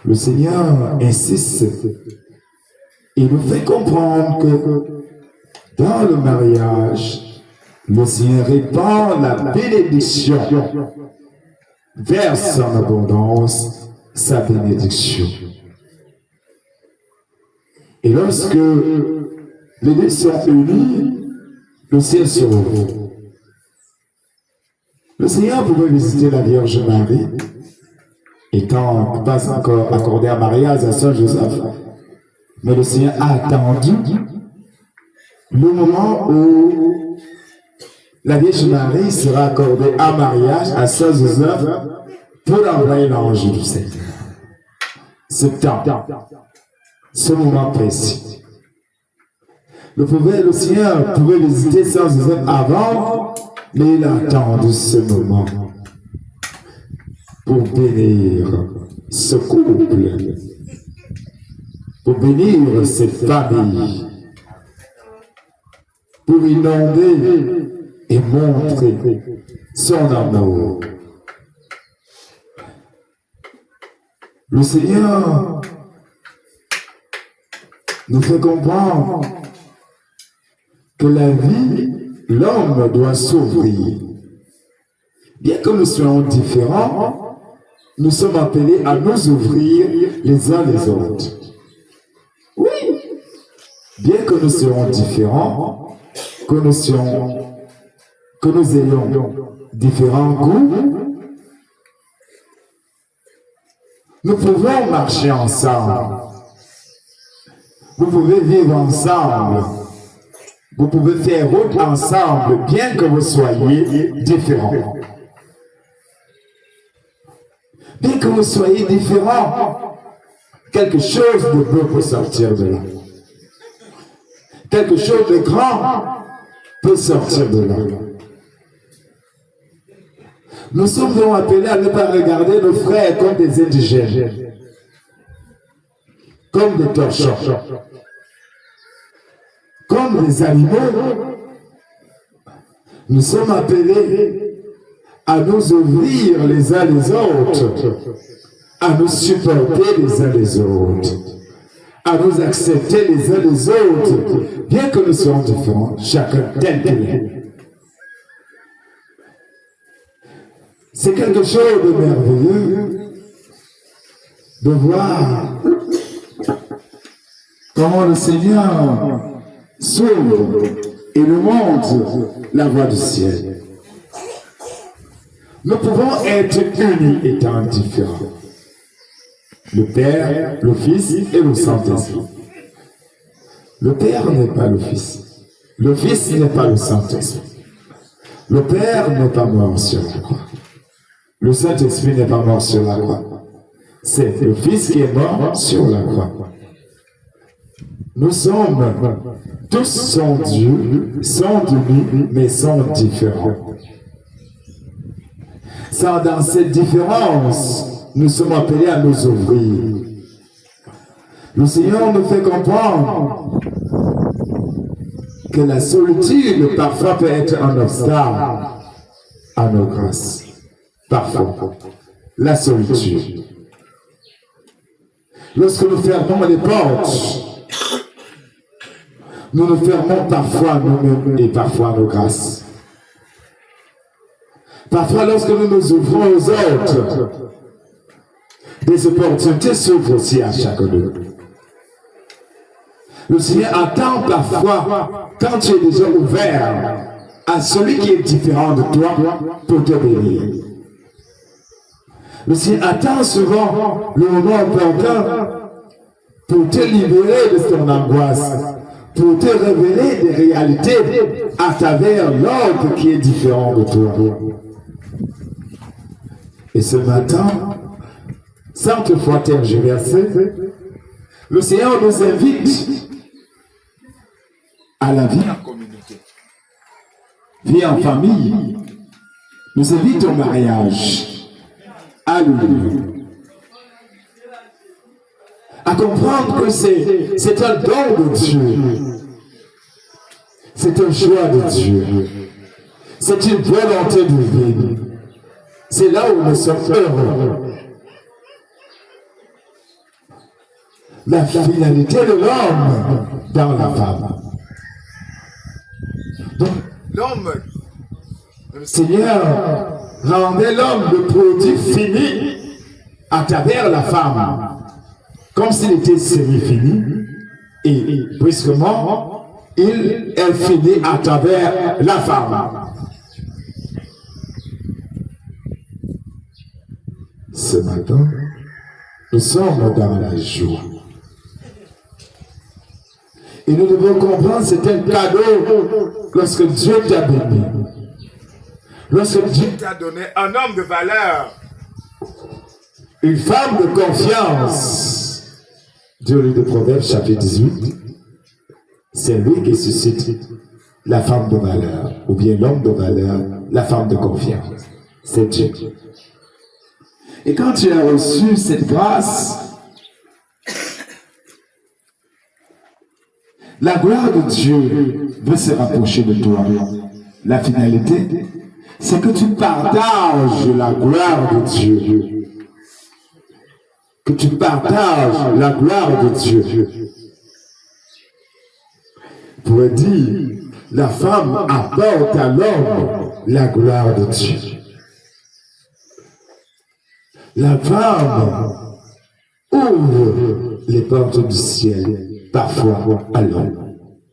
Le Seigneur insiste et nous fait comprendre que dans le mariage, le Seigneur répand la bénédiction, verse en abondance sa bénédiction. Et lorsque les deux sont unis, le ciel se rouvre. Le Seigneur pouvait visiter la Vierge Marie, étant pas encore accordé à mariage à Saint Joseph. Mais le Seigneur a attendu le moment où la Vierge Marie sera accordée à mariage à Saint Joseph pour envoyer l'ange du Seigneur. Ce temps, ce moment précis. Le Seigneur pouvait visiter Saint Joseph avant, mais il a attendu ce moment pour bénir ce couple, pour bénir cette famille, pour inonder et montrer son amour. Le Seigneur nous fait comprendre que la vie, l'homme doit s'ouvrir. Bien que nous soyons différents, nous sommes appelés à nous ouvrir les uns les autres. Oui, bien que nous soyons différents, que nous ayons différents goûts, nous pouvons marcher ensemble. Vous pouvez vivre ensemble. Vous pouvez faire route ensemble, bien que vous soyez différents. Bien que vous soyez différents, quelque chose de beau peut sortir de là. Quelque chose de grand peut sortir de là. Nous sommes donc appelés à ne pas regarder nos frères comme des indigènes, comme des torchons, comme des animaux. Nous sommes appelés à nous ouvrir les uns les autres, à nous supporter les uns les autres, à nous accepter les uns les autres, bien que nous soyons différents, chacun tel qu'il est. C'est quelque chose de merveilleux de voir comment le Seigneur s'ouvre et nous montre la voie du ciel. Nous pouvons être unis étant différents. Le Père, le Fils et le Saint-Esprit. Le Père n'est pas le Fils. Le Fils n'est pas le Saint-Esprit. Le Père n'est pas mort sur la croix. Le Saint-Esprit n'est pas mort sur la croix. C'est le Fils qui est mort sur la croix. Nous sommes, tous sont Dieu, sont unis, mais sont différents. C'est dans cette différence, nous sommes appelés à nous ouvrir. Le Seigneur nous fait comprendre que la solitude parfois peut être un obstacle à nos grâces. Parfois, la solitude. Lorsque nous fermons les portes, nous nous fermons parfois nous-mêmes et parfois nos grâces. Parfois, lorsque nous nous ouvrons aux autres, des opportunités s'ouvrent aussi à chacun d'eux. Le Seigneur attend parfois, quand tu es déjà ouvert à celui qui est différent de toi, pour te bénir. Le Seigneur attend souvent le moment opportun pour te libérer de ton angoisse, pour te révéler des réalités à travers l'autre qui est différent de toi. Et ce matin, sans toutefois tergiverser, le Seigneur nous invite à la vie en communauté, vie en famille, nous invite au mariage. Alléluia. À comprendre que c'est un don de Dieu. C'est un choix de Dieu. C'est une volonté divine. C'est là où nous sommes heureux. la finalité de l'homme dans la femme. Donc, l'homme, le Seigneur rendait l'homme le produit fini à travers la femme, comme s'il était semi-fini, et brusquement, elle finit à travers la femme. Ce matin, nous sommes dans la joie. Et nous devons comprendre que c'est un cadeau lorsque Dieu t'a béni. Lorsque Dieu t'a donné un homme de valeur, une femme de confiance. Dieu lit de Proverbes chapitre 18. C'est lui qui suscite la femme de valeur, ou bien l'homme de valeur, la femme de confiance. C'est Dieu. Et quand tu as reçu cette grâce, la gloire de Dieu veut se rapprocher de toi. La finalité, c'est que tu partages la gloire de Dieu. Que tu partages la gloire de Dieu. Pour dire, la femme apporte à l'homme la gloire de Dieu. La femme ouvre les portes du ciel, parfois à l'homme.